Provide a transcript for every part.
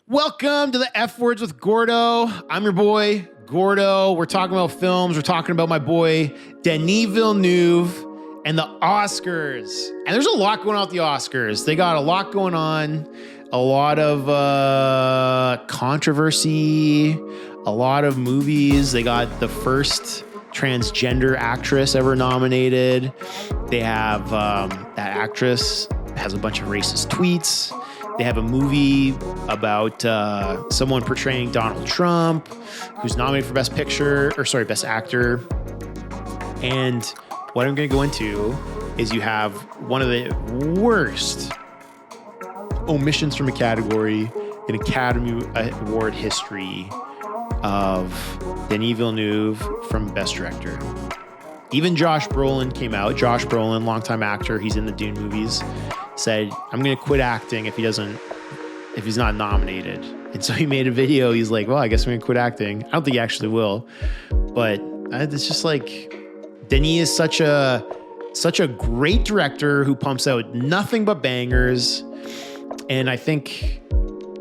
Welcome to the F Words with Gordo. I'm your boy, Gordo. We're talking about films. We're talking about my boy, Denis Villeneuve, and the Oscars. And there's a lot going on with the Oscars. They got a lot going on, a lot of controversy, a lot of movies. They got the first transgender actress ever nominated. They have that actress has a bunch of racist tweets. They have a movie about someone portraying Donald Trump, who's nominated for Best Actor. And what I'm going to go into is you have one of the worst omissions from a category in Academy Award history of Denis Villeneuve from Best Director. Even Josh Brolin came out. Josh Brolin, longtime actor, he's in the Dune movies, said, I'm going to quit acting if he's not nominated. And so he made a video. He's like, well, I guess I'm going to quit acting. I don't think he actually will. But it's just like, Denis is such a great director who pumps out nothing but bangers. And I think,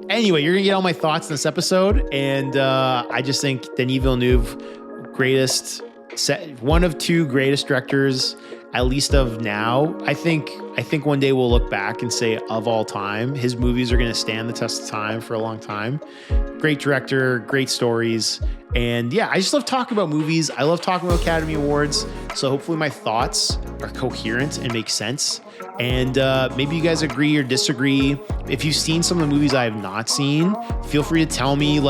anyway, you're going to get all my thoughts in this episode. And I just think Denis Villeneuve, one of two greatest directors, at least of now. I think one day we'll look back and say, of all time, his movies are going to stand the test of time for a long time. Great director, great stories. And yeah, I just love talking about movies. I love talking about Academy Awards. So hopefully my thoughts are coherent and make sense. And maybe you guys agree or disagree. If you've seen some of the movies I have not seen, feel free to tell me,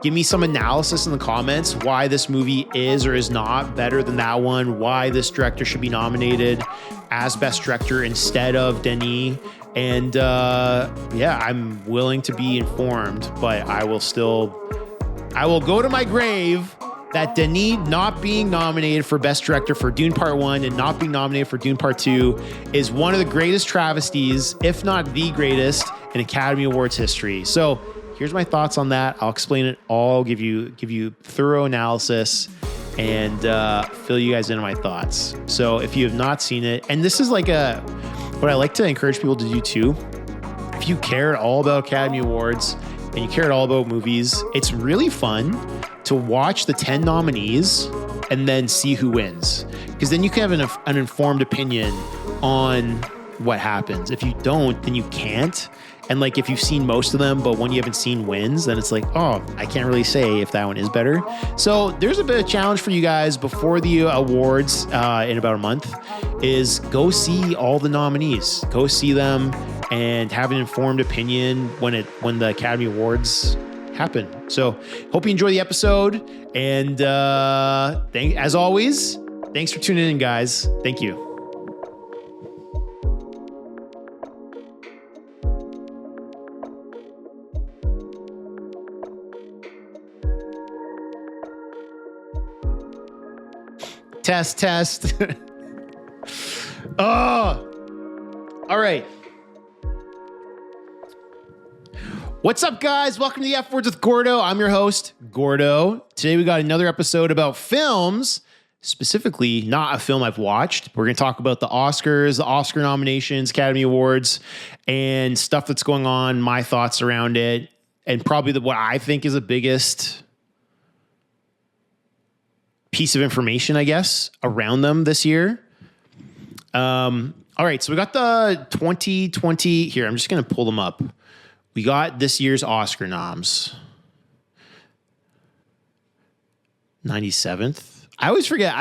give me some analysis in the comments why this movie is or is not better than that one, why this director should be nominated as Best Director instead of Denis. And I'm willing to be informed, but I will go to my grave that Denis not being nominated for Best Director for Dune Part 1 and not being nominated for Dune Part 2 is one of the greatest travesties, if not the greatest, in Academy Awards history. So here's my thoughts on that. I'll explain it all, give you thorough analysis, and fill you guys into my thoughts. So if you have not seen it, and this is what I like to encourage people to do too, if you care at all about Academy Awards and you care at all about movies, it's really fun to watch the 10 nominees and then see who wins. Because then you can have an informed opinion on what happens. If you don't, then you can't. And if you've seen most of them, but one you haven't seen wins, then it's like, oh, I can't really say if that one is better. So there's a bit of challenge for you guys before the awards in about a month is go see all the nominees. Go see them and have an informed opinion when the Academy Awards happen. So hope you enjoy the episode. And as always, thanks for tuning in, guys. Thank you. Test. Oh, all right. What's up, guys? Welcome to the F Words with Gordo. I'm your host, Gordo. Today we got another episode about films, specifically not a film I've watched. We're going to talk about the Oscars, the Oscar nominations, Academy Awards, and stuff that's going on, my thoughts around it, and probably what I think is the biggest piece of information, I guess, around them this year. All right, so we got the 2020 here. I'm just going to pull them up. We got this year's Oscar noms. 97th. I always forget.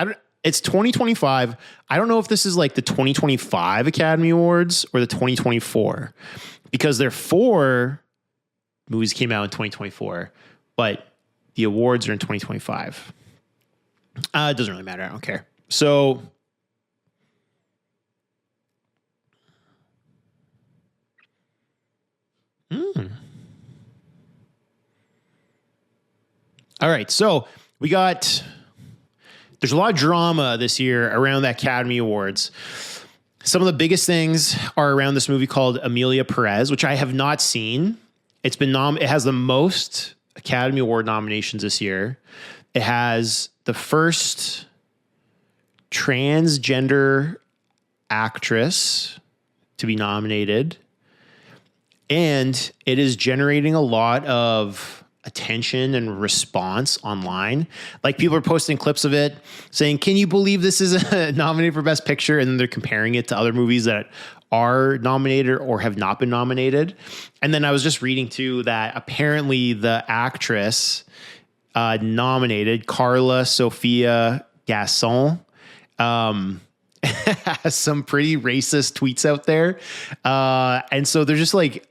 It's 2025. I don't know if this is the 2025 Academy Awards or the 2024, because there are 4 movies came out in 2024, but the awards are in 2025. It doesn't really matter. I don't care. So, all right. So there's a lot of drama this year around the Academy Awards. Some of the biggest things are around this movie called Emilia Perez, which I have not seen. It has the most Academy Award nominations this year. It has the first transgender actress to be nominated. And it is generating a lot of attention and response online. Like people are posting clips of it saying, can you believe this is nominated for Best Picture? And then they're comparing it to other movies that are nominated or have not been nominated. And then I was just reading too that apparently the actress nominated, Carla Sofia Gasson, has some pretty racist tweets out there. And so there's just like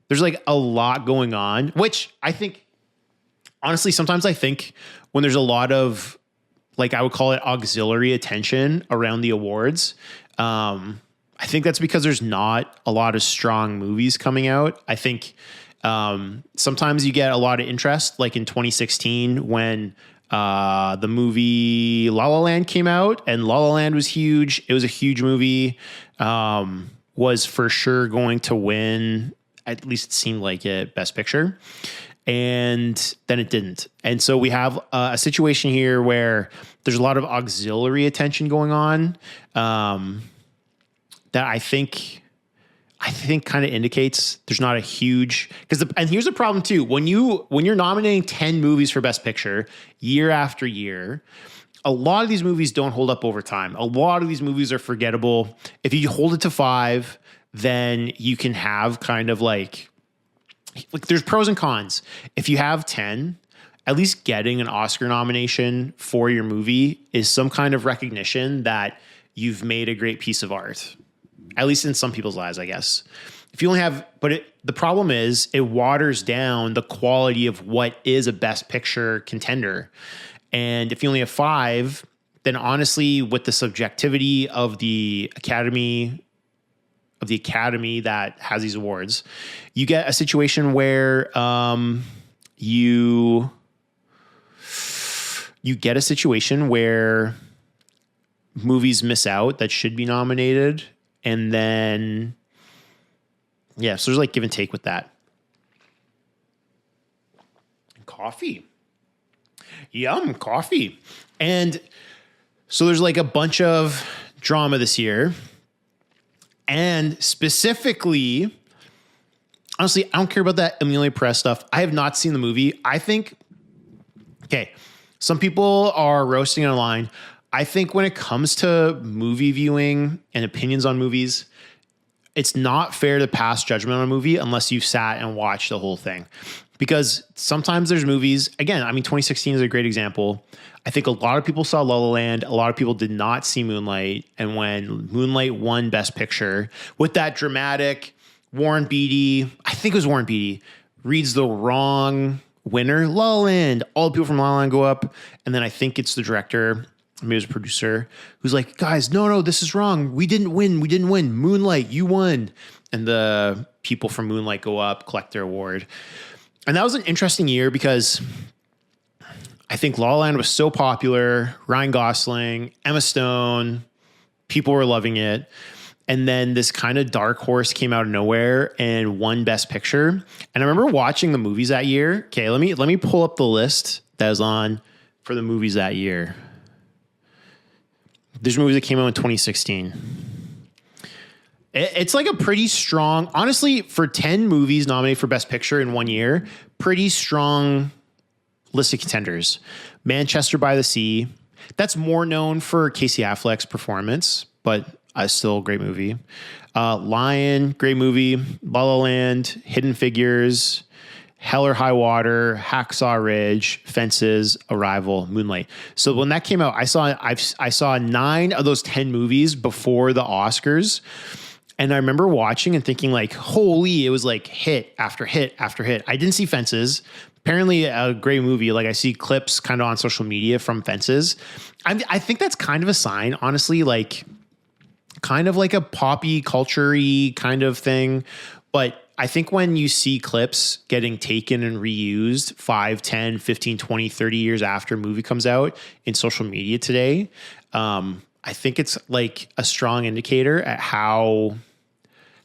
there's like a lot going on, which I think, honestly, sometimes I think when there's a lot of, like, I would call it auxiliary attention around the awards, I think that's because there's not a lot of strong movies coming out. I think sometimes you get a lot of interest, like in 2016 when the movie La La Land came out, and La La Land was huge. It was a huge movie, was for sure going to win, at least it seemed like it, Best Picture. And then it didn't. And so we have a situation here where there's a lot of auxiliary attention going on that I think kind of indicates there's not a huge, and here's the problem too. When you're nominating 10 movies for Best Picture year after year, a lot of these movies don't hold up over time. A lot of these movies are forgettable. If you hold it to 5, then you can have kind of like there's pros and cons. If you have 10, at least getting an Oscar nomination for your movie is some kind of recognition that you've made a great piece of art. At least in some people's lives, I guess. If you only have, the problem is it waters down the quality of what is a Best Picture contender. And if you only have 5, then honestly, with the subjectivity of the Academy that has these awards, you get a situation where you get a situation where movies miss out that should be nominated. And then, yeah, so there's like give and take with that. Coffee. Yum, coffee. And so there's like a bunch of drama this year. And specifically, honestly, I don't care about that Emilia Perez stuff. I have not seen the movie. I think, okay, some people are roasting it online. I think when it comes to movie viewing and opinions on movies, it's not fair to pass judgment on a movie unless you've sat and watched the whole thing. Because sometimes there's movies, again, I mean, 2016 is a great example. I think a lot of people saw La La Land. A lot of people did not see Moonlight. And when Moonlight won Best Picture with that dramatic Warren Beatty, I think it was Warren Beatty, reads the wrong winner, La La Land. All the people from La La Land go up. And then I think it's the director, maybe it was a producer, who's like, guys, no, this is wrong. We didn't win. Moonlight, you won. And the people from Moonlight go up, collect their award. And that was an interesting year because I think La La Land was so popular. Ryan Gosling, Emma Stone, people were loving it. And then this kind of dark horse came out of nowhere and won Best Picture. And I remember watching the movies that year. Okay, let me pull up the list that was on for the movies that year. There's movies that came out in 2016. It's like a pretty strong, honestly, for 10 movies nominated for Best Picture in one year, pretty strong list of contenders. Manchester by the Sea. That's more known for Casey Affleck's performance, but still a great movie. Lion, great movie. La La Land, Hidden Figures, Hell or High Water, Hacksaw Ridge, Fences, Arrival, Moonlight. So when that came out, I saw 9 of those 10 movies before the Oscars. And I remember watching and thinking like, holy, it was like hit after hit after hit. I didn't see Fences. Apparently a great movie. Like I see clips kind of on social media from Fences. I think that's kind of a sign, honestly, like kind of like a poppy culture-y kind of thing. But I think when you see clips getting taken and reused 5, 10, 15, 20, 30 years after a movie comes out in social media today, I think it's like a strong indicator at how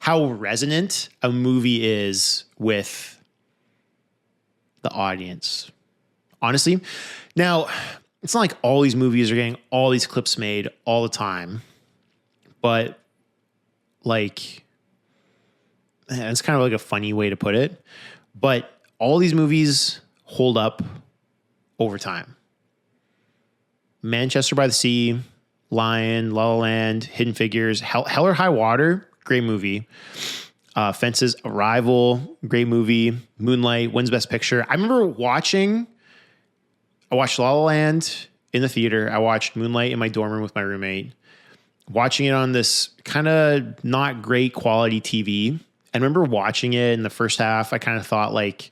resonant a movie is with the audience. Honestly. Now, it's not like all these movies are getting all these clips made all the time, but like it's kind of like a funny way to put it, but all these movies hold up over time. Manchester by the Sea, Lion, La La Land, Hidden Figures, Hell or High Water, great movie. Fences, Arrival, great movie. Moonlight wins Best Picture. I watched La La Land in the theater. I watched Moonlight in my dorm room with my roommate, watching it on this kind of not great quality TV. I remember watching it in the first half. I kind of thought like,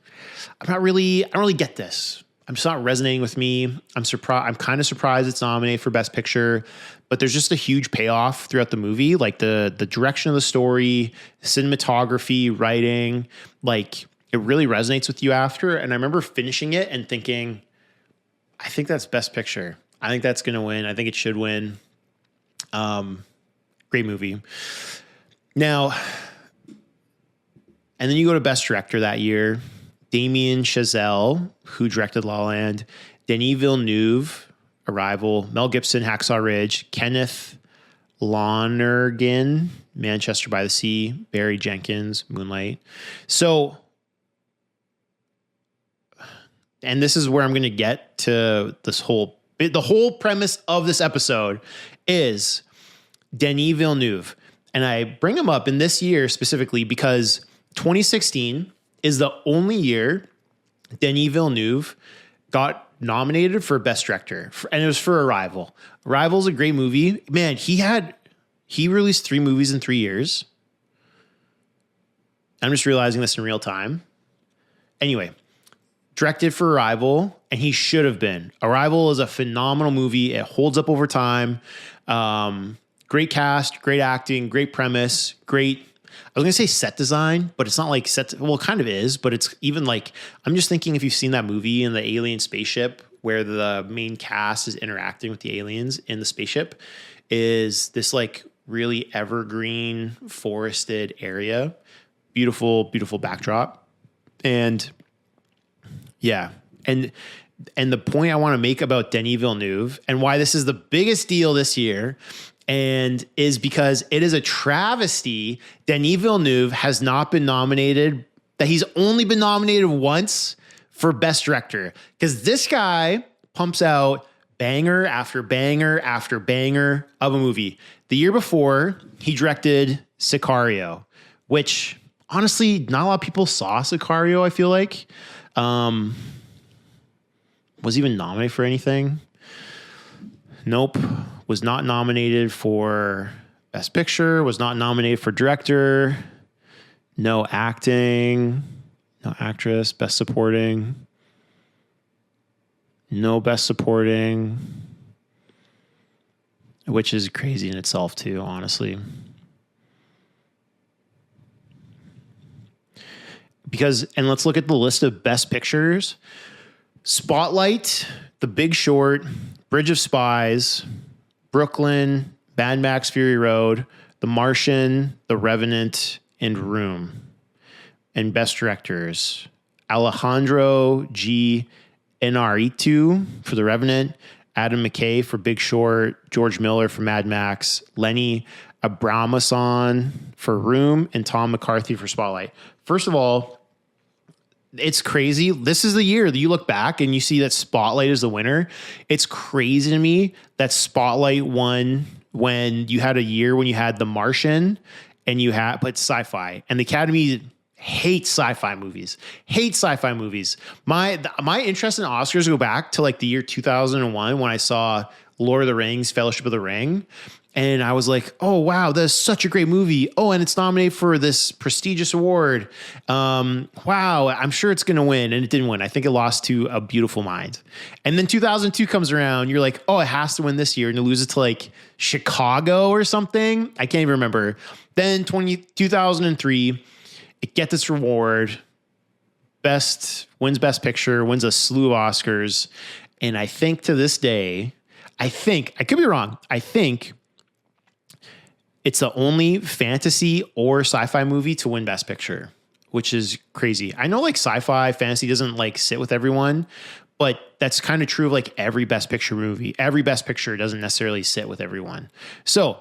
I don't really get this. I'm just not resonating with me. I'm surprised. I'm kind of surprised it's nominated for Best Picture, but there's just a huge payoff throughout the movie. Like the direction of the story, cinematography, writing, like it really resonates with you after. And I remember finishing it and thinking, I think that's Best Picture. I think that's going to win. I think it should win. Great movie. Now, and then you go to Best Director that year. Damien Chazelle, who directed La La Land, Denis Villeneuve, Arrival, Mel Gibson, Hacksaw Ridge, Kenneth Lonergan, Manchester by the Sea, Barry Jenkins, Moonlight. So, and this is where I'm going to get to the whole premise of this episode is Denis Villeneuve. And I bring him up in this year specifically because 2016 is the only year Denis Villeneuve got nominated for Best Director, and it was for Arrival. Arrival's a great movie. Man, he released 3 movies in 3 years. I'm just realizing this in real time. Anyway, directed for Arrival, and he should have been. Arrival is a phenomenal movie. It holds up over time. Great cast, great acting, great premise, great, I was going to say set design, but it's not like well, it kind of is, but it's even like, I'm just thinking if you've seen that movie in the alien spaceship where the main cast is interacting with the aliens in the spaceship, is this like really evergreen forested area. Beautiful, beautiful backdrop. And yeah. And the point I want to make about Denis Villeneuve and why this is the biggest deal this year and is because it is a travesty. Denis Villeneuve has not been nominated, that he's only been nominated once for Best Director. Because this guy pumps out banger after banger after banger of a movie. The year before, he directed Sicario, which honestly, not a lot of people saw Sicario, I feel like. Was even nominated for anything? Nope. Was not nominated for Best Picture, was not nominated for Director, no acting, no actress, Best Supporting, no Best Supporting, which is crazy in itself too, honestly. Because, and let's look at the list of Best Pictures. Spotlight, The Big Short, Bridge of Spies, Brooklyn, Mad Max Fury Road, The Martian, The Revenant, and Room. And Best Directors, Alejandro G. Inarritu for The Revenant, Adam McKay for Big Short, George Miller for Mad Max, Lenny Abrahamson for Room, and Tom McCarthy for Spotlight. First of all, it's crazy. This is the year that you look back and you see that Spotlight is the winner. It's crazy to me that Spotlight won when you had a year when you had The Martian and you had, but sci-fi, and the Academy hates sci-fi movies. My interest in Oscars go back to like the year 2001 when I saw Lord of the Rings, Fellowship of the Ring. And I was like, oh, wow, that's such a great movie. Oh, and it's nominated for this prestigious award. Wow, I'm sure it's going to win. And it didn't win. I think it lost to A Beautiful Mind. And then 2002 comes around. You're like, oh, it has to win this year. And you lose it to like Chicago or something. I can't even remember. Then 2003, it gets its reward. Wins Best Picture, wins a slew of Oscars. And I think to this day, I could be wrong. I think it's the only fantasy or sci-fi movie to win Best Picture, which is crazy. I know like sci-fi, fantasy doesn't like sit with everyone, but that's kind of true of like every Best Picture movie. Every Best Picture doesn't necessarily sit with everyone. So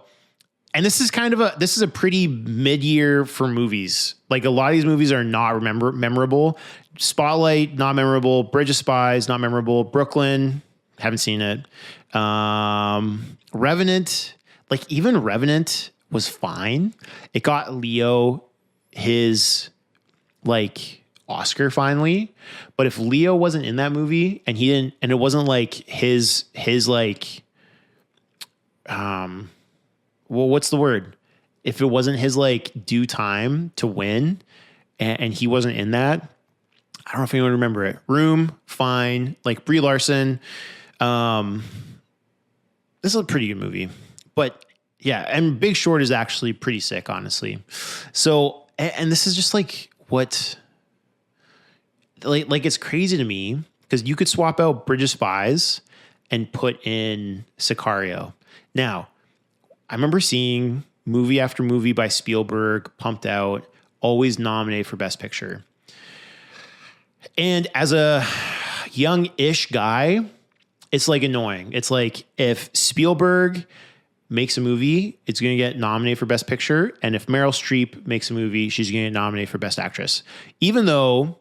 And this is a pretty mid-year for movies. Like a lot of these movies are not memorable. Spotlight, not memorable. Bridge of Spies, not memorable. Brooklyn, haven't seen it. Revenant, like even Revenant was fine. It got Leo his like Oscar finally. But if Leo wasn't in that movie and it wasn't like his like, well, what's the word? If it wasn't his like due time to win and he wasn't in that, I don't know if anyone remember it. Room, fine. Like Brie Larson. This is a pretty good movie, but yeah. And Big Short is actually pretty sick, honestly. So, and this is just like what, like it's crazy to me because you could swap out Bridge of Spies and put in Sicario. Now, I remember seeing movie after movie by Spielberg pumped out, always nominated for Best Picture. And as a young-ish guy, it's like annoying. It's like if Spielberg makes a movie, it's going to get nominated for Best Picture. And if Meryl Streep makes a movie, she's going to get nominated for Best Actress. Even though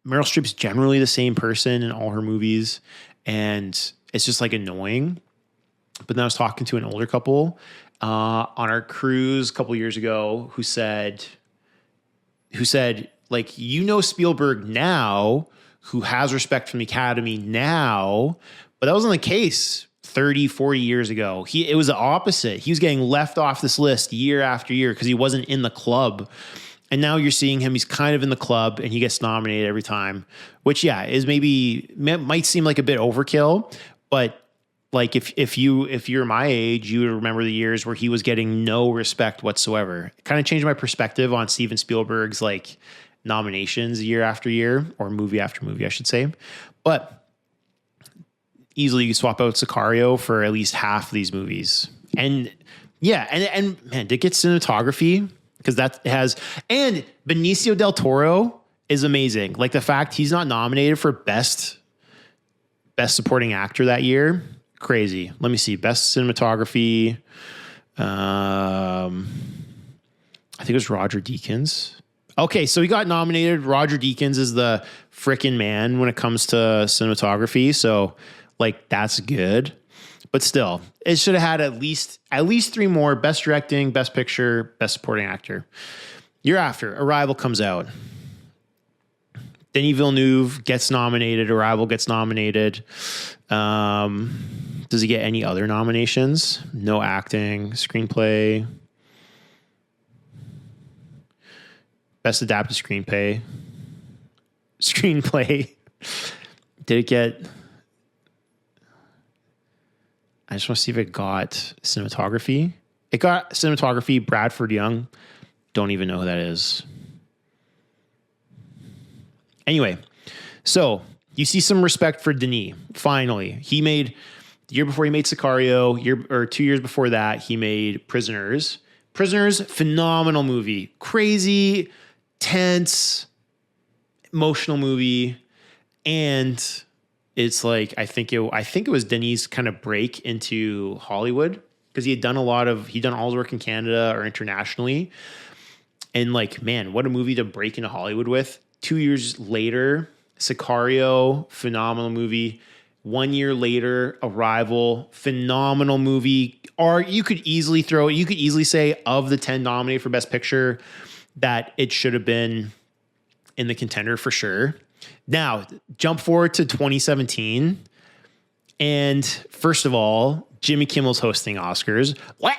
Meryl Streep's generally the same person in all her movies. And it's just like annoying. But then I was talking to an older couple on our cruise a couple years ago who said, like, you know, Spielberg now, who has respect from the Academy now, but that wasn't the case 30, 40 years ago. It was the opposite. He was getting left off this list year after year because he wasn't in the club. And now you're seeing him, he's kind of in the club and he gets nominated every time, which, yeah, is might seem like a bit overkill, but like if you're my age, you would remember the years where he was getting no respect whatsoever. It kind of changed my perspective on Steven Spielberg's like nominations year after year, or movie after movie, I should say. But easily you swap out Sicario for at least half of these movies. And yeah, and man, did it get cinematography? Because that has, and Benicio del Toro is amazing. Like the fact he's not nominated for best supporting actor that year. Crazy. Let me see. Best cinematography. I think it was Roger Deakins. Okay, so he got nominated. Roger Deakins is the frickin' man when it comes to cinematography. So, like, that's good. But still, it should have had at least 3 more: Best Directing, Best Picture, Best Supporting Actor. Year after, Arrival comes out. Denis Villeneuve gets nominated. Arrival gets nominated. Does he get any other nominations? No acting, screenplay, best adapted screenplay. Did it get? I just want to see if it got cinematography. It got cinematography. Bradford Young. Don't even know who that is. Anyway, so you see some respect for Denis. Finally, he made the year before he made Sicario. 2 years before that, he made Prisoners. Prisoners, phenomenal movie, crazy, tense, emotional movie, and it's like I think it was Denis' kind of break into Hollywood because he'd done all his work in Canada or internationally, and like, man, what a movie to break into Hollywood with. 2 years later, Sicario, phenomenal movie. 1 year later, Arrival, phenomenal movie. Or you could easily say of the 10 nominated for Best Picture that it should have been in the contender for sure. Now, jump forward to 2017. And first of all, Jimmy Kimmel's hosting Oscars. What?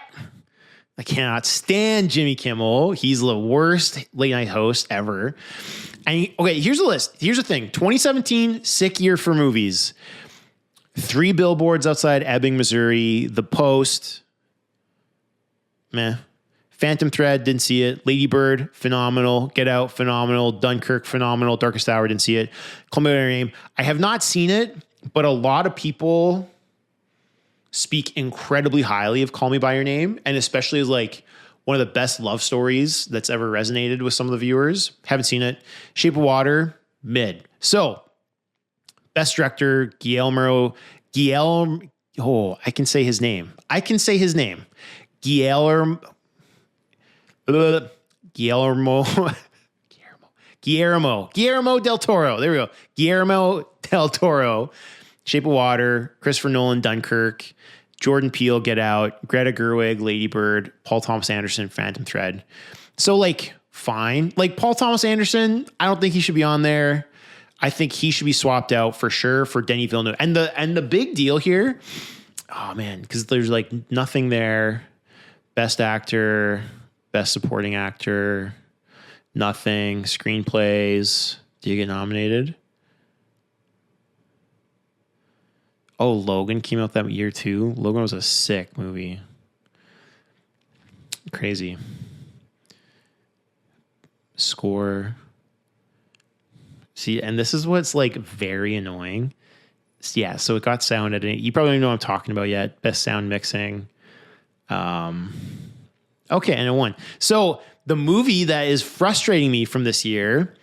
I cannot stand Jimmy Kimmel. He's the worst late night host ever. And okay, here's the list. Here's the thing. 2017, sick year for movies. 3 billboards outside Ebbing, Missouri. The Post. Meh. Phantom Thread, didn't see it. Lady Bird, phenomenal. Get Out, phenomenal. Dunkirk, phenomenal. Darkest Hour, didn't see it. Call Me by Your Name. I have not seen it, but a lot of people speak incredibly highly of Call Me by Your Name, and especially as like one of the best love stories that's ever resonated with some of the viewers. Haven't seen it. Shape of Water, mid. So, Best Director, Guillermo. Oh, I can say his name. Guillermo Guillermo del Toro. There we go. Guillermo del Toro, Shape of Water, Christopher Nolan, Dunkirk, Jordan Peele, Get Out, Greta Gerwig, Lady Bird, Paul Thomas Anderson, Phantom Thread. So like, fine. Like Paul Thomas Anderson, I don't think he should be on there. I think he should be swapped out for sure for Denis Villeneuve. And the big deal here, oh man, because there's like nothing there. Best actor, best supporting actor, nothing. Screenplays. Do you get nominated? Oh, Logan came out that year too. Logan was a sick movie. Crazy. Score. See, and this is what's like very annoying. Yeah, so it got sound editing. You probably don't know what I'm talking about yet. Best sound mixing. Okay, and it won. So the movie that is frustrating me from this year,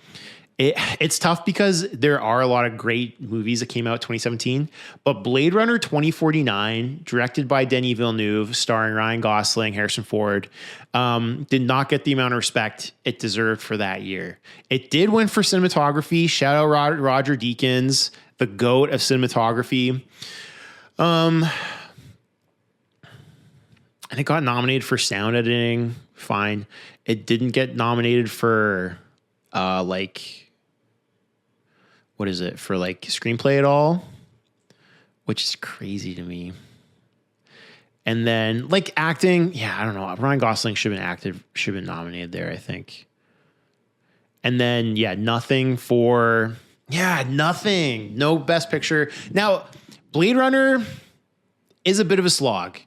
it's tough because there are a lot of great movies that came out 2017, but Blade Runner 2049, directed by Denis Villeneuve, starring Ryan Gosling, Harrison Ford, did not get the amount of respect it deserved for that year. It did win for cinematography. Shout out Roger Deakins, the GOAT of cinematography. And it got nominated for sound editing. Fine. It didn't get nominated for what is it, for like screenplay at all, which is crazy to me. And then like acting, yeah, I don't know. Ryan Gosling should have been nominated there, I think. And then nothing. No best picture. Now, Blade Runner is a bit of a slog.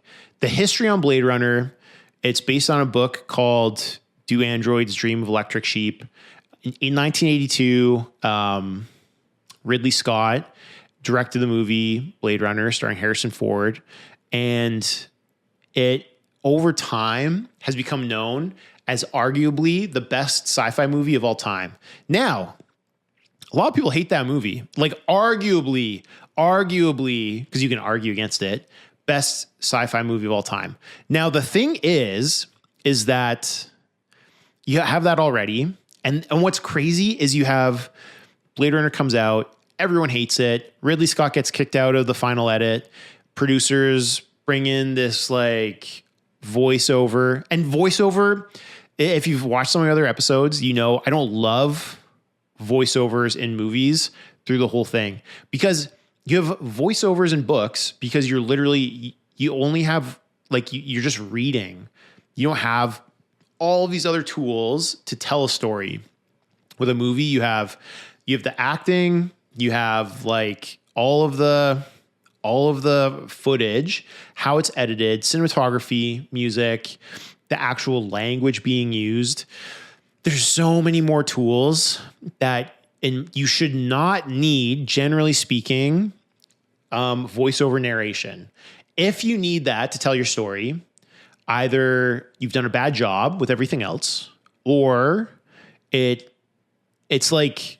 The history on Blade Runner, it's based on a book called Do Androids Dream of Electric Sheep? In 1982, Ridley Scott directed the movie Blade Runner starring Harrison Ford. And it, over time, has become known as arguably the best sci-fi movie of all time. Now, a lot of people hate that movie. Like arguably, because you can argue against it, best sci-fi movie of all time. Now, the thing is that you have that already. And what's crazy is you have Blade Runner comes out, everyone hates it. Ridley Scott gets kicked out of the final edit. Producers bring in this like voiceover. And voiceover, if you've watched some of the other episodes, you know I don't love voiceovers in movies through the whole thing. Because you have voiceovers in books because you're literally, you only have, like, you're just reading. You don't have all of these other tools to tell a story. With a movie, you have the acting, you have like all of the footage, how it's edited, cinematography, music, the actual language being used. There's so many more tools that you should not need, generally speaking, voiceover narration. If you need that to tell your story, either you've done a bad job with everything else, or it's like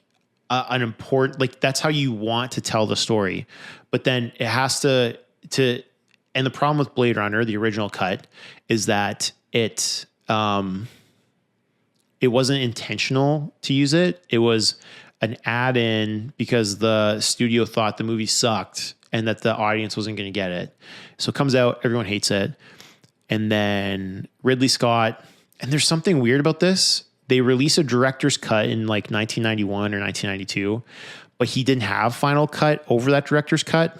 an important, like that's how you want to tell the story. But then it has to, and the problem with Blade Runner, the original cut, is that it wasn't intentional to use it. It was an add-in because the studio thought the movie sucked and that the audience wasn't going to get it. So it comes out, everyone hates it. And then Ridley Scott, and there's something weird about this. They released a director's cut in like 1991 or 1992, but he didn't have final cut over that director's cut.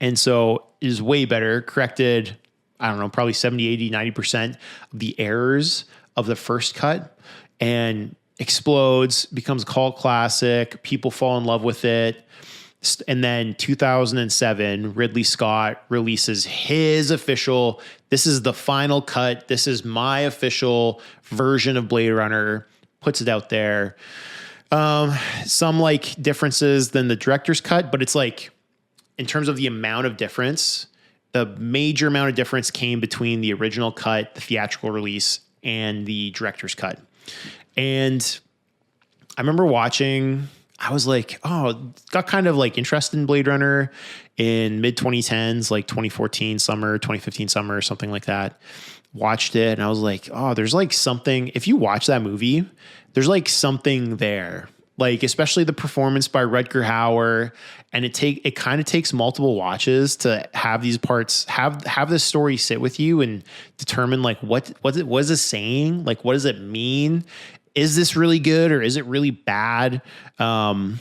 And so it is way better, corrected, I don't know, probably 70, 80, 90% of the errors of the first cut, and explodes, becomes a cult classic. People fall in love with it. And then 2007, Ridley Scott releases his official, this is the final cut. This is my official version of Blade Runner, puts it out there. Some like differences than the director's cut, but it's like, in terms of the amount of difference, the major amount of difference came between the original cut, the theatrical release, and the director's cut. And I remember watching, I was like, oh, got kind of like interested in Blade Runner in mid 2010s, like 2014 summer, 2015 summer, something like that. watched it and I was like, oh, there's like something. If you watch that movie, there's like something there. Like, especially the performance by Rutger Hauer, and it kind of takes multiple watches to have these parts have this story sit with you and determine like what is it saying? Like, what does it mean? Is this really good or is it really bad? Yeah,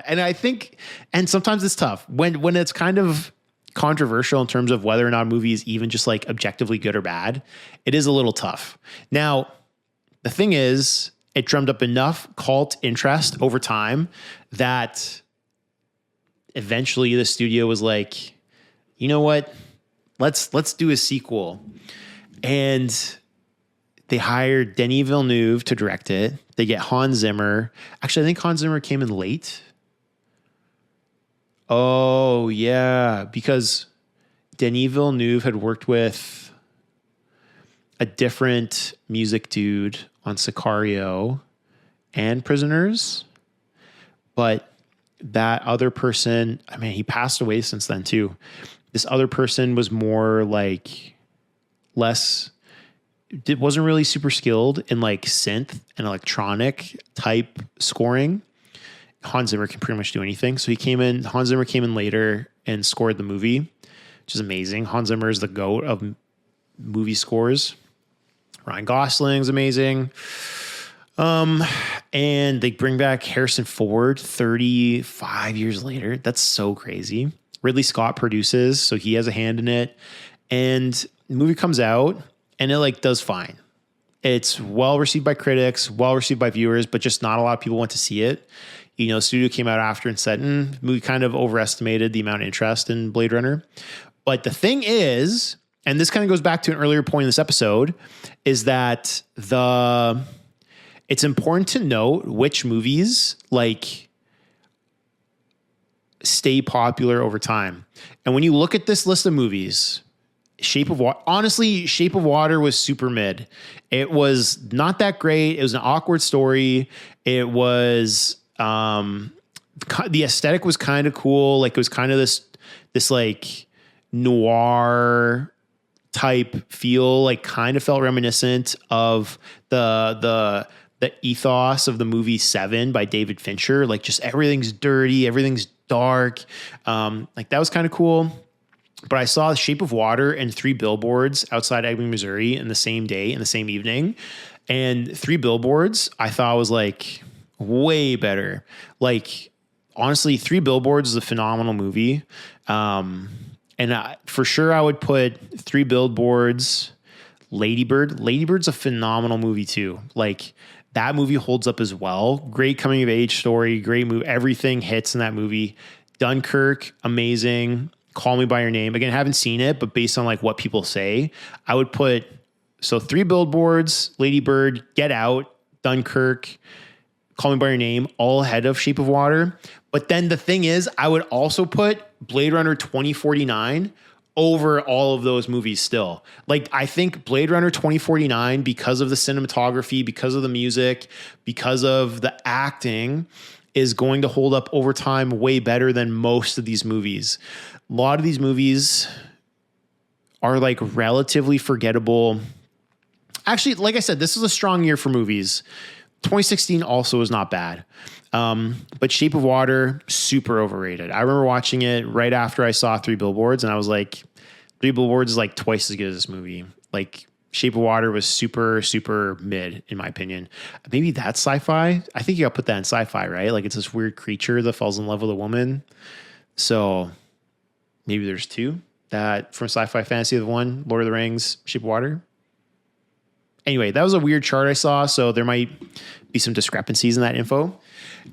and I think, and sometimes it's tough when it's kind of controversial in terms of whether or not a movie is even just like objectively good or bad. It is a little tough. Now, the thing is, it drummed up enough cult interest over time that eventually the studio was like, you know what? Let's do a sequel. And they hired Denis Villeneuve to direct it. They get Hans Zimmer. Actually, I think Hans Zimmer came in late. Oh, yeah, because Denis Villeneuve had worked with a different music dude on Sicario and Prisoners. But that other person, I mean, he passed away since then too. This other person was more like wasn't really super skilled in like synth and electronic type scoring. Hans Zimmer can pretty much do anything. So Hans Zimmer came in later and scored the movie, which is amazing. Hans Zimmer is the GOAT of movie scores. Ryan Gosling's amazing. And they bring back Harrison Ford 35 years later. That's so crazy. Ridley Scott produces, so he has a hand in it. And the movie comes out and it like does fine. It's well received by critics, well received by viewers, but just not a lot of people went to see it. You know, studio came out after and said, the movie kind of overestimated the amount of interest in Blade Runner. But the thing is, and this kind of goes back to an earlier point in this episode, is that it's important to note which movies like stay popular over time. And when you look at this list of movies, Shape of Water was super mid. It was not that great. It was an awkward story. It was the aesthetic was kind of cool. Like it was kind of this like noir type feel, like kind of felt reminiscent of the ethos of the movie Seven by David Fincher. Like just everything's dirty, everything's dark. Like that was kind of cool. But I saw Shape of Water and Three Billboards outside Ebbing, Missouri in the same day, in the same evening. And Three Billboards, I thought was like way better. Like honestly, Three Billboards is a phenomenal movie. And for sure, I would put Three Billboards, Lady Bird. Lady Bird's a phenomenal movie too. Like that movie holds up as well. Great coming of age story, great movie. Everything hits in that movie. Dunkirk, amazing. Call Me by Your Name. Again, haven't seen it, but based on like what people say, I would put Three Billboards, Lady Bird, Get Out, Dunkirk, Call Me by Your Name, all ahead of Shape of Water. But then the thing is, I would also put Blade Runner 2049 over all of those movies still. Like, I think Blade Runner 2049, because of the cinematography, because of the music, because of the acting, is going to hold up over time way better than most of these movies. A lot of these movies are like relatively forgettable. Actually, like I said, this is a strong year for movies. 2016 also is not bad. But Shape of Water, super overrated. I remember watching it right after I saw Three Billboards, and I was like, Three Billboards is like twice as good as this movie. Like Shape of Water was super, super mid, in my opinion. Maybe that's sci-fi. I think you got to put that in sci-fi, right? Like it's this weird creature that falls in love with a woman. So maybe there's two that from sci-fi fantasy. The one, Lord of the Rings, Shape of Water. Anyway, that was a weird chart I saw, so there might be some discrepancies in that info.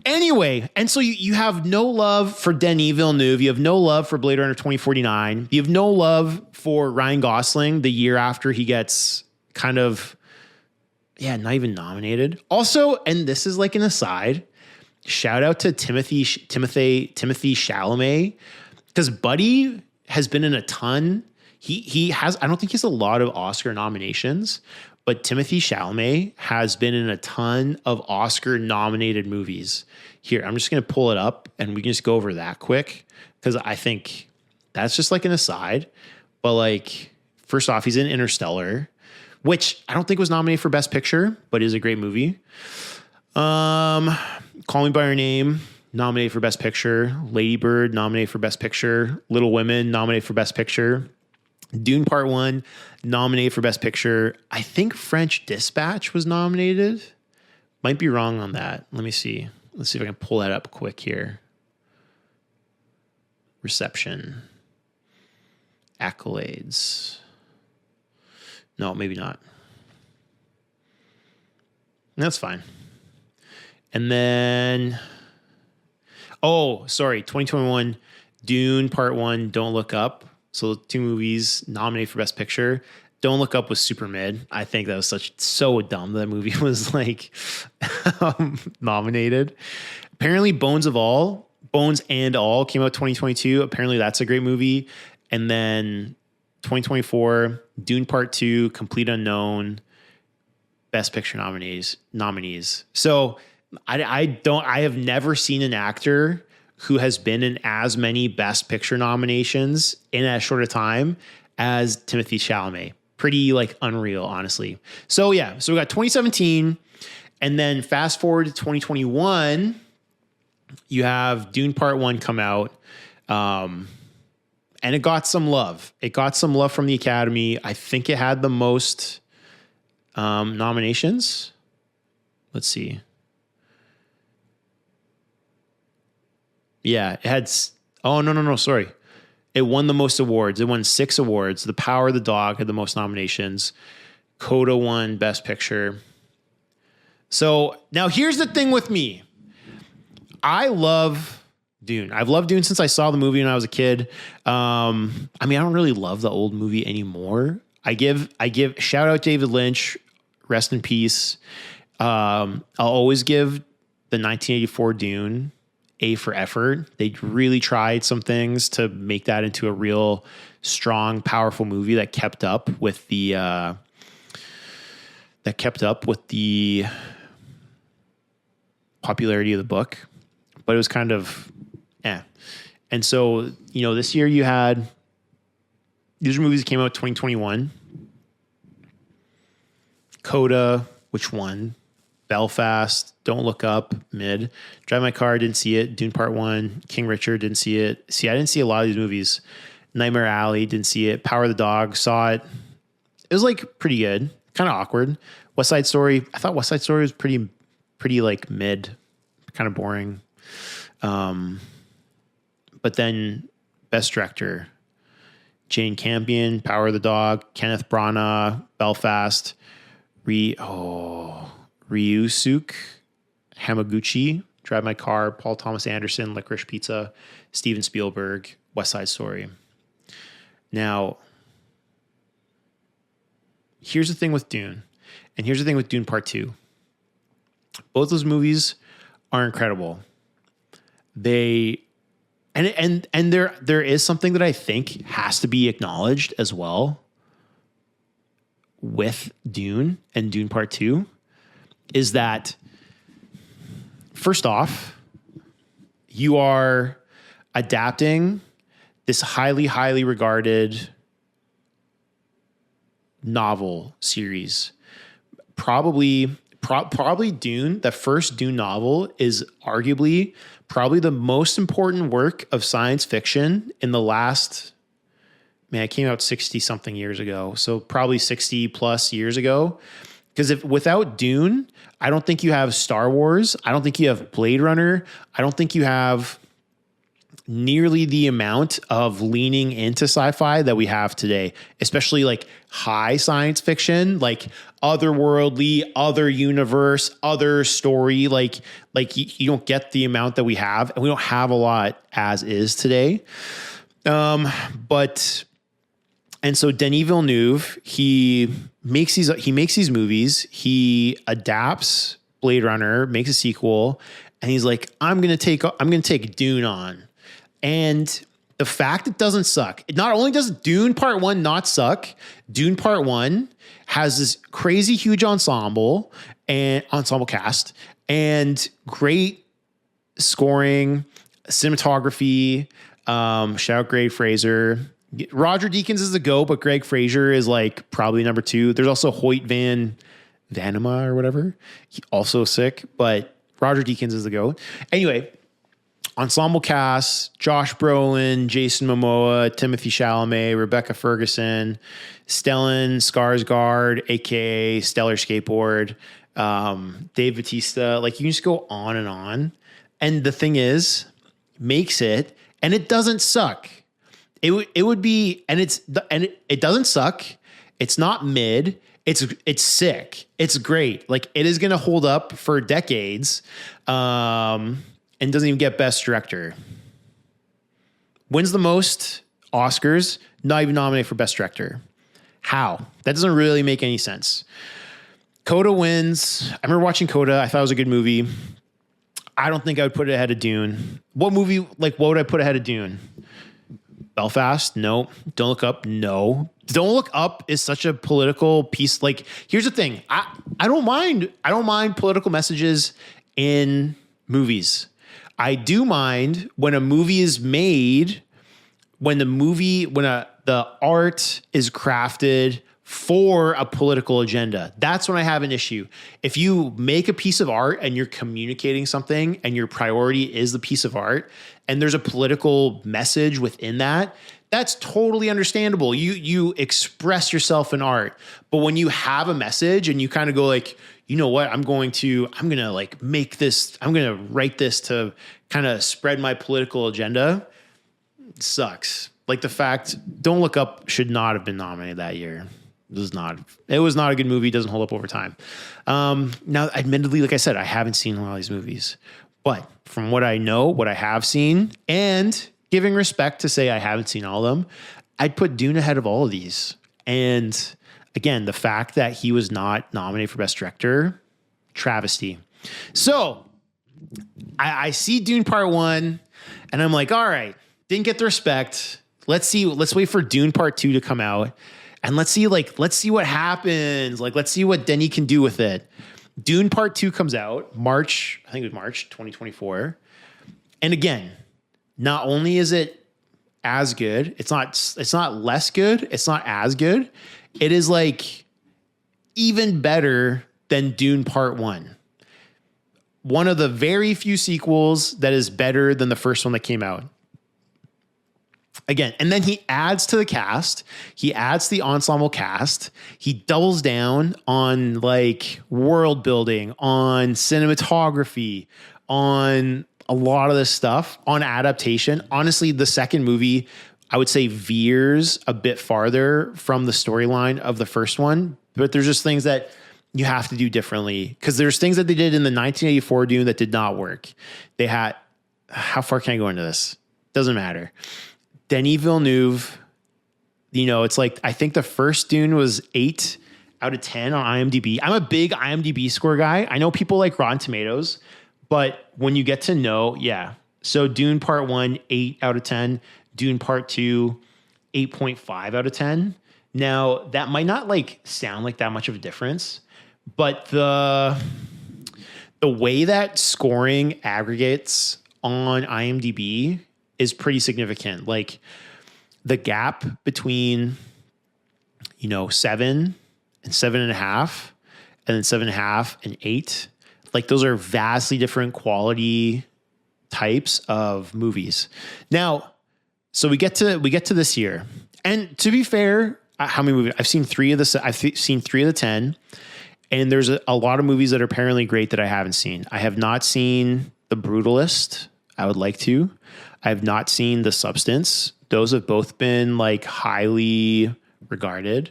Anyway, and so you have no love for Denis Villeneuve. You have no love for Blade Runner 2049. You have no love for Ryan Gosling the year after he gets kind of, not even nominated. Also, and this is like an aside, shout out to Timothy Chalamet, because Buddy has been in a ton. He has, I don't think he has a lot of Oscar nominations, but Timothy Chalamet has been in a ton of Oscar-nominated movies. Here, I'm just going to pull it up, and we can just go over that quick, because I think that's just like an aside. But like First off, he's in Interstellar, which I don't think was nominated for Best Picture, but is a great movie. Call Me by Your Name, nominated for Best Picture. Lady Bird, nominated for Best Picture. Little Women, nominated for Best Picture. Dune Part 1, nominated for Best Picture. I think French Dispatch was nominated. Might be wrong on that. Let me see. Let's see if I can pull that up quick here. Reception. Accolades. No, maybe not. That's fine. And then, 2021, Dune Part 1, Don't Look Up. So 2 movies nominated for Best Picture. Don't Look Up was super mid. I think that was so dumb that movie was like nominated. Apparently Bones and All came out 2022. Apparently that's a great movie. And then 2024, Dune Part 2, Complete Unknown, Best Picture nominees. So I have never seen an actor who has been in as many Best Picture nominations in as short a time as Timothée Chalamet. Pretty like unreal, honestly. So we got 2017, and then fast forward to 2021, you have Dune Part 1 come out, and it got some love. It got some love from the Academy. I think it had the most nominations. Let's see. Yeah, it had. Oh, no, sorry. It won the most awards. It won 6 awards. The Power of the Dog had the most nominations. Coda won Best Picture. So now here's the thing with me. I love Dune. I've loved Dune since I saw the movie when I was a kid. I don't really love the old movie anymore. I give shout out David Lynch, rest in peace. I'll always give the 1984 Dune A for effort. They really tried some things to make that into a real strong, powerful movie that kept up with the popularity of the book. But it was kind of And so, this year you had these movies that came out 2021. Coda, which won. Belfast, Don't Look Up, mid. Drive My Car, didn't see it. Dune Part 1, King Richard, didn't see it. See, I didn't see a lot of these movies. Nightmare Alley, didn't see it. Power of the Dog, saw it. It was like pretty good, kind of awkward. West Side Story, I thought West Side Story was pretty like mid, kind of boring. But then Best Director, Jane Campion, Power of the Dog, Kenneth Branagh, Belfast, Ryusuke Hamaguchi, Drive My Car, Paul Thomas Anderson, Licorice Pizza, Steven Spielberg, West Side Story. Now, here's the thing with Dune, and here's the thing with Dune Part 2. Both those movies are incredible. There is something that I think has to be acknowledged as well with Dune and Dune Part 2 is that, first off, you are adapting this highly, highly regarded novel series. Probably Dune, the first Dune novel, is arguably probably the most important work of science fiction in the last, it came out 60 something years ago. So probably 60 plus years ago. Because without Dune, I don't think you have Star Wars. I don't think you have Blade Runner. I don't think you have nearly the amount of leaning into sci-fi that we have today, especially like high science fiction, like otherworldly, other universe, other story. Like you don't get the amount that we have, and we don't have a lot as is today. And so Denis Villeneuve, he makes these movies. He adapts Blade Runner, makes a sequel, and he's like, I'm gonna take Dune on. And the fact it doesn't suck. Not only does Dune Part 1 not suck, Dune Part 1 has this crazy huge ensemble cast and great scoring, cinematography, shout out Gray Fraser, Roger Deakins is the GOAT, but Greg Fraser is like probably number 2. There's also Hoyt Van Vanema or whatever. He also sick, but Roger Deakins is the GOAT. Anyway, ensemble cast: Josh Brolin, Jason Momoa, Timothy Chalamet, Rebecca Ferguson, Stellan Skarsgård, aka Stellar Skateboard, Dave Bautista. Like, you can just go on and on. And the thing is, makes it, and it doesn't suck. It would be, and it doesn't suck. It's not mid. It's sick. It's great. Like, it is going to hold up for decades. And doesn't even get Best Director. Wins the most Oscars, not even nominated for Best Director. How? That doesn't really make any sense. Coda wins. I remember watching Coda. I thought it was a good movie. I don't think I would put it ahead of Dune. What would I put ahead of Dune? Belfast? No. Don't Look Up? No. Don't Look Up is such a political piece. Like, here's the thing. I don't mind political messages in movies. I do mind when a movie is made, when the art is crafted for a political agenda. That's when I have an issue. If you make a piece of art and you're communicating something and your priority is the piece of art and there's a political message within that, that's totally understandable. You express yourself in art. But when you have a message and you kind of go like, you know what, I'm going to write this to kind of spread my political agenda, it sucks. Like, the fact Don't Look Up should not have been nominated that year. It was not a good movie. It doesn't hold up over time. Now, admittedly, like I said, I haven't seen a lot of these movies, but from what I know, what I have seen, and giving respect to say I haven't seen all of them, I'd put Dune ahead of all of these. And again, the fact that he was not nominated for Best Director, travesty. So I see Dune Part 1 and I'm like, all right, didn't get the respect. Let's wait for Dune Part 2 to come out. And let's see what happens. Like, let's see what Denis can do with it. Dune Part 2 comes out March 2024. And again, not only is it as good, it's not less good, it's not as good. It is like even better than Dune Part 1. One of the very few sequels that is better than the first one that came out. Again, and then he adds to the cast. He adds the ensemble cast. He doubles down on like world building, on cinematography, on a lot of this stuff, on adaptation. Honestly, the second movie, I would say, veers a bit farther from the storyline of the first one. But there's just things that you have to do differently, because there's things that they did in the 1984 Dune that did not work. They had, how far can I go into this? Doesn't matter. Denis Villeneuve, it's like, I think the first Dune was 8 out of 10 on IMDb. I'm a big IMDb score guy. I know people like Rotten Tomatoes, but when you get to know, yeah. So Dune Part 1, 8 out of 10. Dune Part 2, 8.5 out of 10. Now, that might not like sound like that much of a difference, but the way that scoring aggregates on IMDb is pretty significant. Like, the gap between, 7 and 7.5, and then 7.5 and 8, like, those are vastly different quality types of movies. Now, so we get to this year, and to be fair, how many movies? I've seen 3 of the 10, and there's a lot of movies that are apparently great that I haven't seen. I have not seen The Brutalist. I would like to. I have not seen The Substance. Those have both been like highly regarded.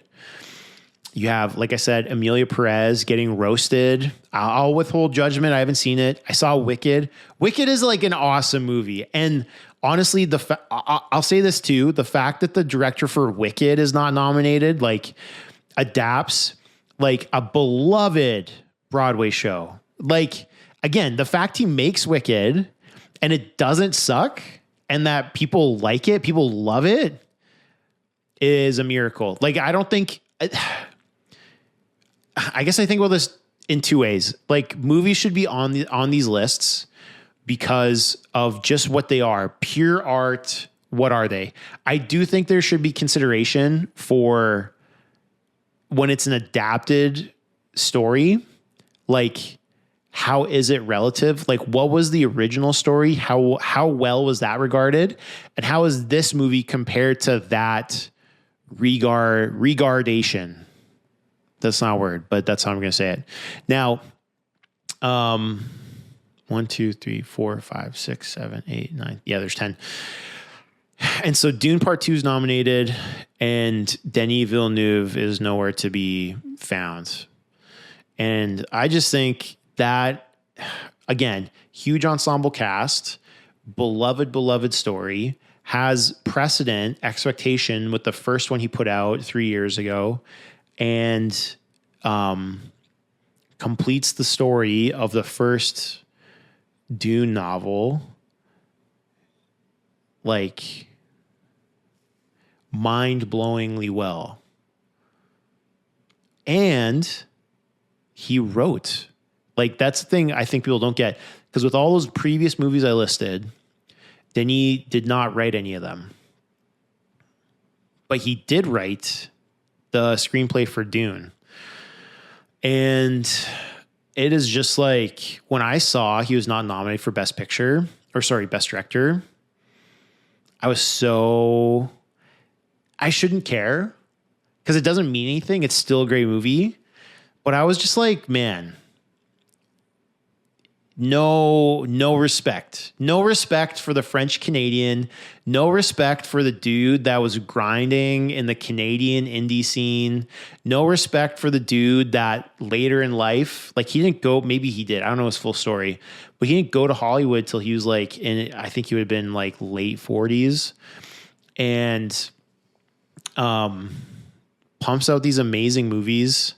You have, like I said, Emilia Perez getting roasted. I'll withhold judgment. I haven't seen it. I saw Wicked. Wicked is like an awesome movie. And honestly, I'll say this too. The fact that the director for Wicked is not nominated, like, adapts like a beloved Broadway show. Like, again, the fact he makes Wicked and it doesn't suck, and that people like it, people love it, is a miracle. Like, I guess I think about this in 2 ways. Like, movies should be on these lists because of just what they are: pure art what are they? I do think there should be consideration for when it's an adapted story, like how is it relative? Like what was the original story? How well was that regarded? And how is this movie compared to that regardation? That's not a word, but that's how I'm going to say it. Now, 1, 2, 3, 4, 5, 6, 7, 8, 9. Yeah, there's 10. And so Dune Part 2 is nominated, and Denis Villeneuve is nowhere to be found. And I just think that, again, huge ensemble cast, beloved story, has precedent, expectation with the first one he put out 3 years ago, and completes the story of the first Dune novel, like, mind-blowingly well. And he wrote. Like, that's the thing I think people don't get. Because with all those previous movies I listed, Denis did not write any of them. But he did write the screenplay for Dune. And it is just like, when I saw he was not nominated for Best Director, I was so... I shouldn't care because it doesn't mean anything. It's still a great movie. But I was just like, man, no respect. No respect for the French Canadian. No respect for the dude that was grinding in the Canadian indie scene. No respect for the dude that later in life, like he didn't go, maybe he did. I don't know his full story, but he didn't go to Hollywood till he was like, I think he would have been like late 40s. And pumps out these amazing movies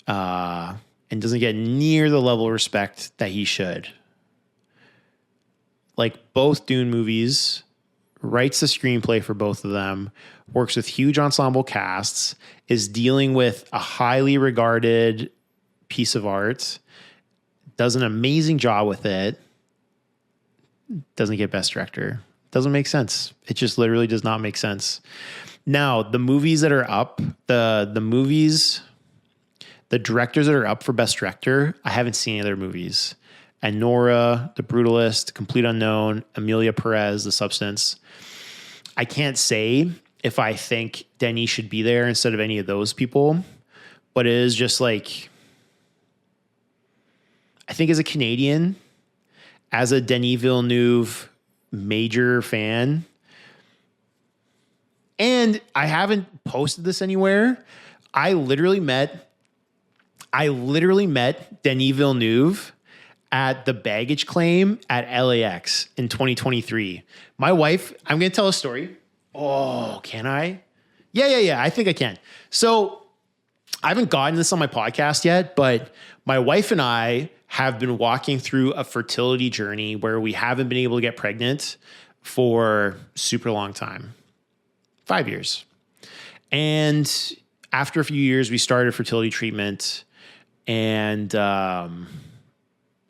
and doesn't get near the level of respect that he should. Like both Dune movies, writes the screenplay for both of them, works with huge ensemble casts, is dealing with a highly regarded piece of art, does an amazing job with it, doesn't get Best Director. Doesn't make sense. It just literally does not make sense. Now, the movies that are up, the directors that are up for Best Director, I haven't seen any of their movies. And Nora, The Brutalist, Complete Unknown, Emilia Perez, The Substance. I can't say if I think Denis should be there instead of any of those people, but it is just like, I think as a Canadian, as a Denis Villeneuve major fan, and I haven't posted this anywhere, I literally met Denis Villeneuve at the baggage claim at LAX in 2023. My wife, I'm going to tell a story. Oh, can I? Yeah. I think I can. So I haven't gotten this on my podcast yet, but my wife and I have been walking through a fertility journey where we haven't been able to get pregnant for super long time. 5 years. And after a few years, we started fertility treatment. And,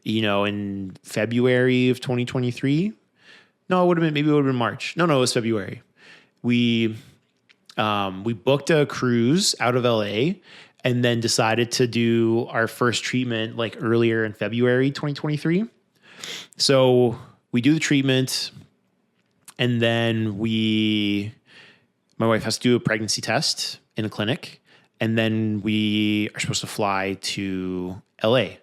in February of 2023, no, it would have been March. No, it was February. We booked a cruise out of LA and then decided to do our first treatment like earlier in February 2023. So we do the treatment, and then my wife has to do a pregnancy test in a clinic, and then we are supposed to fly to LA,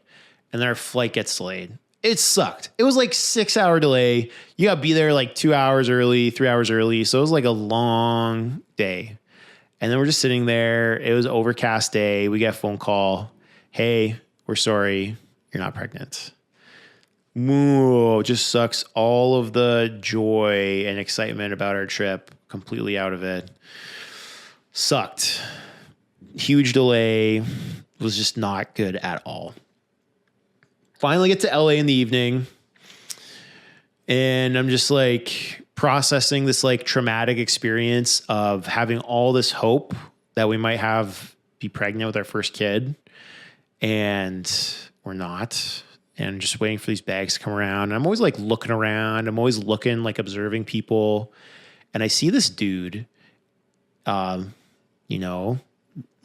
and then our flight gets delayed. It sucked. It was like 6-hour delay. You got to be there like 2 hours early, 3 hours early. So it was like a long day. And then we're just sitting there. It was an overcast day. We get a phone call. Hey, we're sorry. You're not pregnant. Moo, just sucks all of the joy and excitement about our trip completely out of it. Sucked. Huge delay. Was just not good at all. Finally get to LA in the evening, and I'm just like processing this like traumatic experience of having all this hope that we might be pregnant with our first kid, and we're not. And just waiting for these bags to come around. And I'm always like looking around. I'm always looking, like observing people. And I see this dude, you know,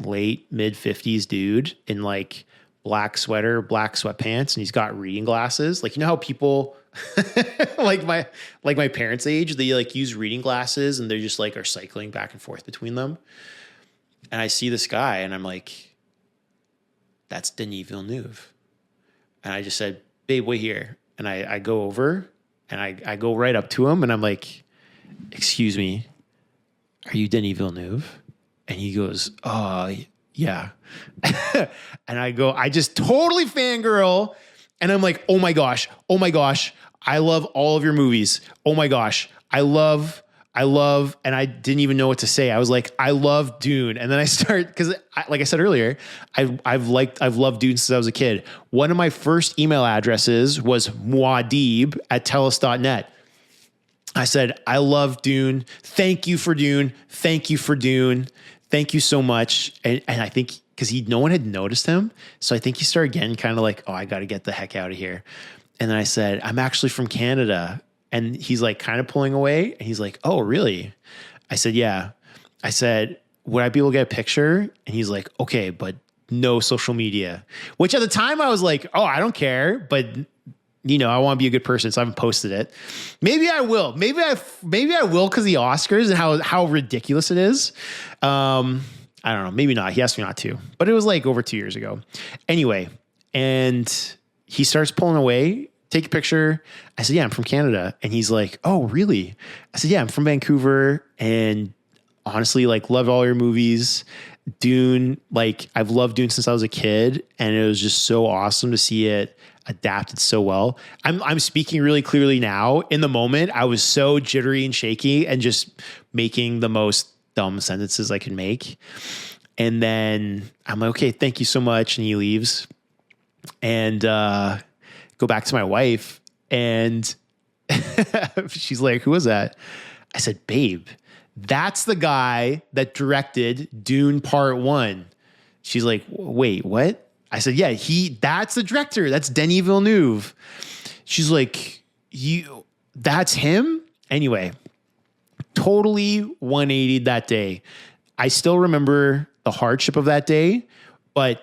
late mid 50s dude in like black sweater, black sweatpants, and he's got reading glasses. Like, you know how people like my parents' age, they like use reading glasses and they're just like are cycling back and forth between them. And I see this guy and I'm like, that's Denis Villeneuve. And I just said, babe, wait here. And I go over and I go right up to him and I'm like, excuse me, are you Denis Villeneuve? And he goes, oh, yeah. And I just totally fangirl. And I'm like, oh my gosh, I love all of your movies. Oh my gosh, I love, and I didn't even know what to say. I was like, I love Dune. And then I start, because like I said earlier, I've loved Dune since I was a kid. One of my first email addresses was muad'Dib@telus.net. I said, I love Dune. Thank you for Dune. Thank you for Dune. Thank you so much. And I think because no one had noticed him. So I think he started getting kind of like, oh, I got to get the heck out of here. And then I said, I'm actually from Canada. And he's like kind of pulling away. And he's like, oh, really? I said, yeah. I said, would I be able to get a picture? And he's like, okay, but no social media. Which at the time I was like, oh, I don't care. But you know, I want to be a good person, so I haven't posted it. Maybe I will. Maybe I will because the Oscars and how ridiculous it is. I don't know. Maybe not. He asked me not to, but it was like over 2 years ago. Anyway, and he starts pulling away. Take a picture. I said, yeah, I'm from Canada. And he's like, oh, really? I said, yeah, I'm from Vancouver. And honestly, like, love all your movies. Dune, like, I've loved Dune since I was a kid. And it was just so awesome to see it adapted so well. I'm speaking really clearly now. In the moment, I was so jittery and shaky and just making the most dumb sentences I could make. And then I'm like, okay, thank you so much. And he leaves. And go back to my wife. And she's like, who was that? I said, babe, that's the guy that directed Dune Part 1. She's like, wait, what? I said, yeah, that's the director. That's Denis Villeneuve. She's like, that's him? Anyway, totally 180'd that day. I still remember the hardship of that day, but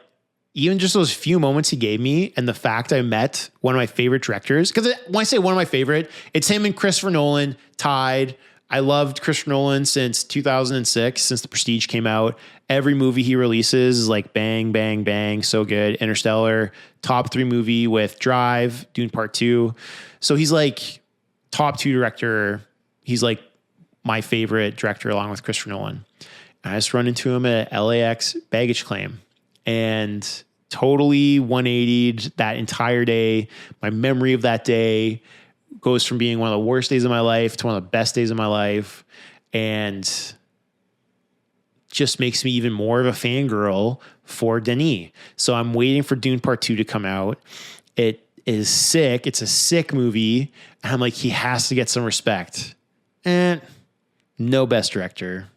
even just those few moments he gave me and the fact I met one of my favorite directors, because when I say one of my favorite, it's him and Christopher Nolan tied. I loved Christopher Nolan since 2006, since The Prestige came out. Every movie he releases is like bang, bang, bang. So good. Interstellar, top 3 movie with Drive, Dune Part 2. So he's like top 2 director. He's like my favorite director along with Christopher Nolan. And I just run into him at LAX baggage claim and totally 180'd that entire day. My memory of that day goes from being one of the worst days of my life to one of the best days of my life, and just makes me even more of a fangirl for Denis. So I'm waiting for Dune Part 2 to come out. It is sick. It's a sick movie. And I'm like, he has to get some respect. And no best director.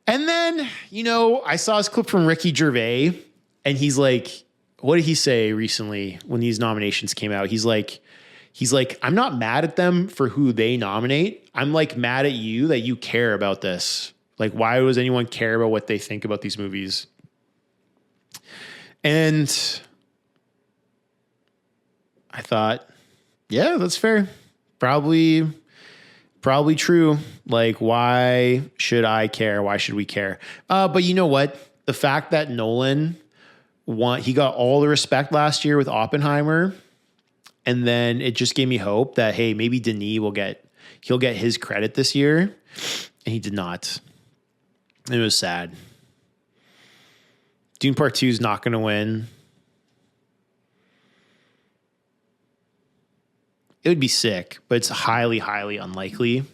And then, you know, I saw this clip from Ricky Gervais, and he's like, what did he say recently when these nominations came out? He's like, I'm not mad at them for who they nominate. I'm like mad at you that you care about this. Like, why does anyone care about what they think about these movies? And I thought, yeah, that's fair. Probably true. Like, why should I care? Why should we care? But you know what? The fact that Nolan he got all the respect last year with Oppenheimer. And then it just gave me hope that, hey, maybe Denis he'll get his credit this year. And he did not. It was sad. Dune Part 2 is not going to win. It would be sick, but it's highly, highly unlikely.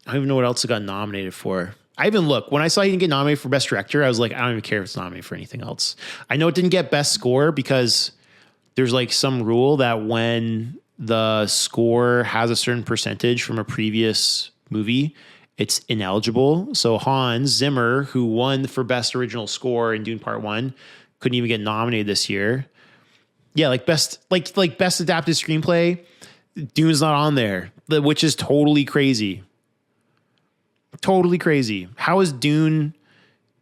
I don't even know what else it got nominated for. I even looked. When I saw he didn't get nominated for Best Director, I was like, I don't even care if it's nominated for anything else. I know it didn't get Best Score because there's like some rule that when the score has a certain percentage from a previous movie, it's ineligible. So Hans Zimmer, who won for Best Original Score in Dune Part 1, couldn't even get nominated this year. Yeah, like best adapted screenplay, Dune's not on there. which is totally crazy. Totally crazy. How is Dune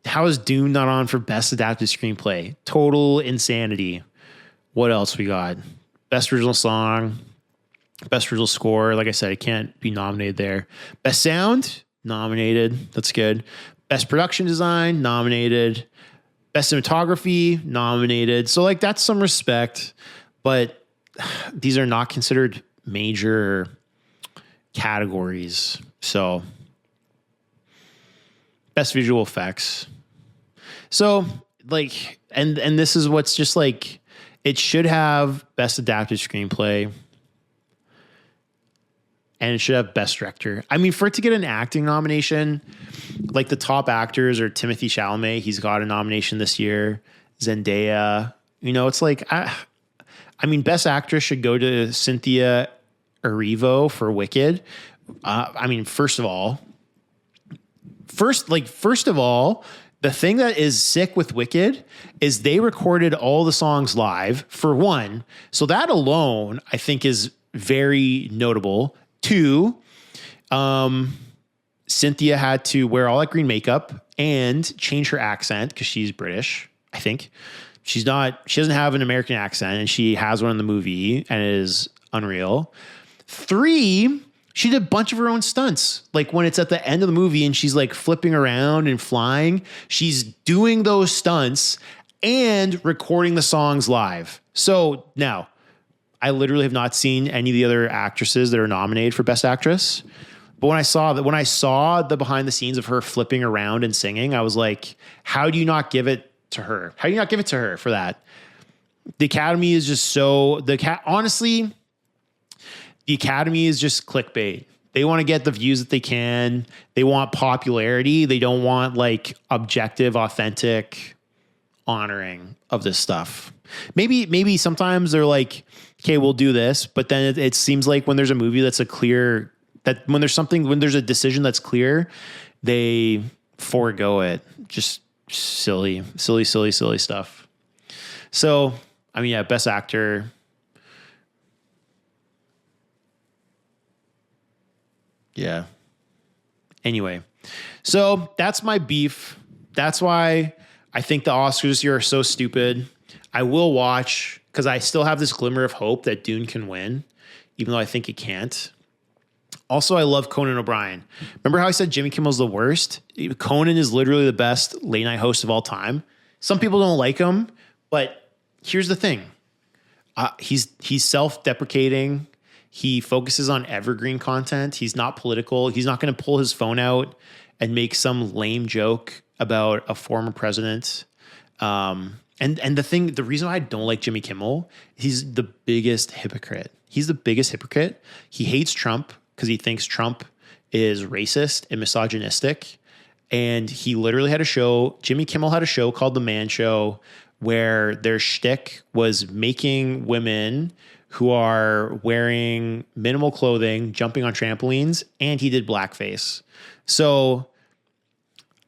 not on for best adapted screenplay? Total insanity. What else we got? Best original song, best original score. Like I said, it can't be nominated there. Best sound, nominated. That's good. Best production design, nominated. Best cinematography, nominated. So like that's some respect, but these are not considered major categories. So best visual effects. So like, and this is what's just like, it should have best adapted screenplay and it should have best director. I mean, for it to get an acting nomination, like the top actors are Timothée Chalamet. He's got a nomination this year. Zendaya, you know, it's like, I mean, best actress should go to Cynthia Erivo for Wicked. I mean, first of all, the thing that is sick with Wicked is they recorded all the songs live, for one. So that alone, I think, is very notable. Two, Cynthia had to wear all that green makeup and change her accent because she's British, I think. She doesn't have an American accent, and she has one in the movie, and it is unreal. Three, she did a bunch of her own stunts. Like when it's at the end of the movie and she's like flipping around and flying, she's doing those stunts and recording the songs live. So now, I literally have not seen any of the other actresses that are nominated for Best Actress. But when I saw the behind the scenes of her flipping around and singing, I was like, how do you not give it to her? How do you not give it to her for that? The Academy is just honestly, the Academy is just clickbait. They want to get the views that they can. They want popularity. They don't want like objective, authentic honoring of this stuff. Maybe sometimes they're like, okay, we'll do this. But then it seems like when there's a movie that's when there's a decision that's clear, they forego it. Just silly stuff. So, I mean, yeah, best actor. Yeah. Anyway, so that's my beef. That's why I think the Oscars this year are so stupid. I will watch because I still have this glimmer of hope that Dune can win, even though I think it can't. Also, I love Conan O'Brien. Remember how I said Jimmy Kimmel's the worst? Conan is literally the best late night host of all time. Some people don't like him, but here's the thing. He's self-deprecating. He focuses on evergreen content. He's not political. He's not going to pull his phone out and make some lame joke about a former president. And the reason why I don't like Jimmy Kimmel, he's the biggest hypocrite. He's the biggest hypocrite. He hates Trump because he thinks Trump is racist and misogynistic. And he literally had a show. Jimmy Kimmel had a show called The Man Show where their shtick was making women who are wearing minimal clothing, jumping on trampolines, and he did blackface. So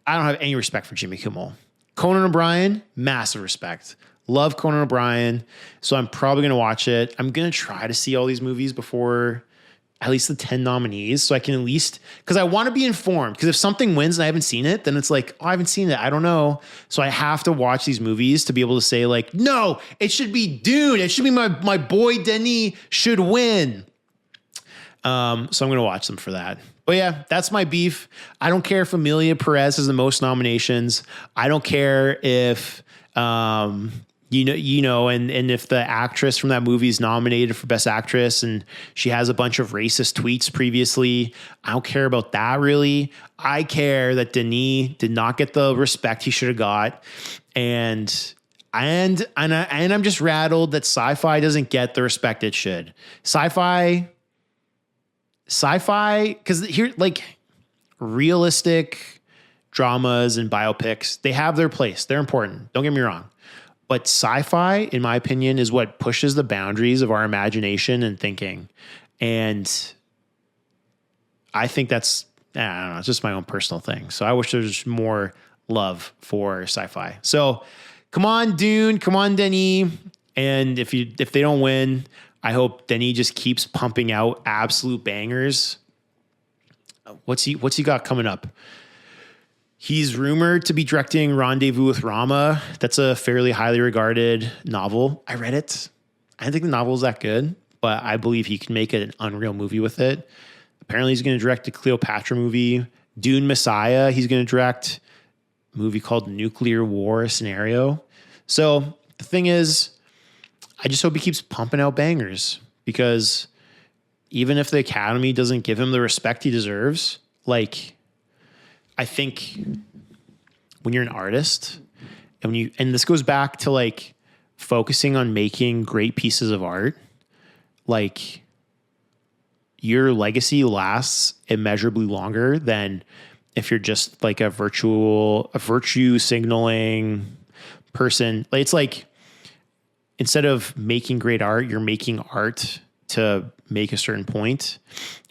I don't have any respect for Jimmy Kimmel. Conan O'Brien, massive respect. Love Conan O'Brien. So I'm probably going to watch it. I'm going to try to see all these movies before at least the 10 nominees. So I can at least, because I want to be informed. Because if something wins and I haven't seen it, then it's like, oh, I haven't seen it. I don't know. So I have to watch these movies to be able to say like, no, it should be Dune. It should be my boy Denis should win. So I'm going to watch them for that. But yeah, that's my beef. I don't care if Amelia Perez has the most nominations. I don't care if, and if the actress from that movie is nominated for Best Actress and she has a bunch of racist tweets previously. I don't care about that really. I care that Denis did not get the respect he should have got. And I'm just rattled that sci-fi doesn't get the respect it should. Sci-fi, because here, like realistic dramas and biopics, they have their place. They're important. Don't get me wrong. But sci-fi, in my opinion, is what pushes the boundaries of our imagination and thinking. And I think that's, I don't know, it's just my own personal thing. So I wish there was more love for sci-fi. So come on, Dune, come on, Denis. And if they don't win, I hope Denis just keeps pumping out absolute bangers. What's he got coming up? He's rumored to be directing Rendezvous with Rama. That's a fairly highly regarded novel. I read it. I didn't think the novel was that good, but I believe he can make an unreal movie with it. Apparently he's going to direct a Cleopatra movie. Dune Messiah, he's going to direct a movie called Nuclear War Scenario. So the thing is, I just hope he keeps pumping out bangers, because even if the Academy doesn't give him the respect he deserves, like, I think when you're an artist and this goes back to like focusing on making great pieces of art, like your legacy lasts immeasurably longer than if you're just like a virtue signaling person. It's like, instead of making great art, you're making art to make a certain point,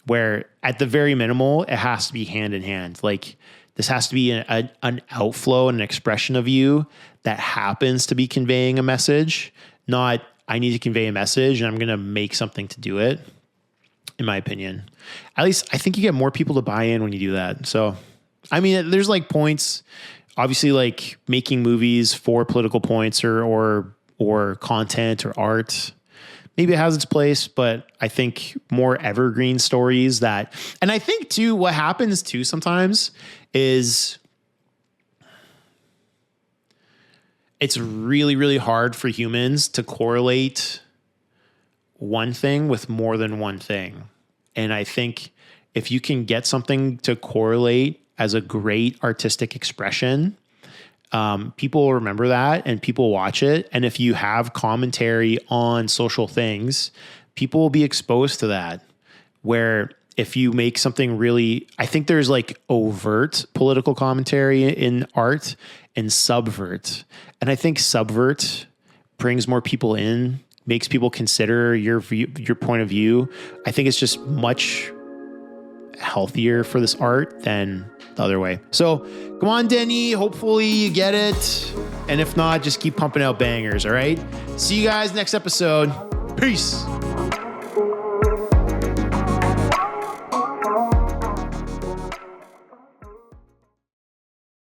where at the very minimal, it has to be hand in hand. Like, this has to be an outflow and an expression of you that happens to be conveying a message, not I need to convey a message and I'm going to make something to do it, in my opinion. At least I think you get more people to buy in when you do that. So, I mean, there's like points, obviously, like making movies for political points or content or art. Maybe it has its place, but I think more evergreen stories and I think too, what happens too sometimes is it's really, really hard for humans to correlate one thing with more than one thing. And I think if you can get something to correlate as a great artistic expression, people will remember that and people watch it. And if you have commentary on social things, people will be exposed to that. Where if you make something really, I think there's like overt political commentary in art and subvert. And I think subvert brings more people in, makes people consider your point of view. I think it's just much healthier for this art than the other way. So come on, Denis. Hopefully you get it. And if not, just keep pumping out bangers. All right. See you guys next episode. Peace.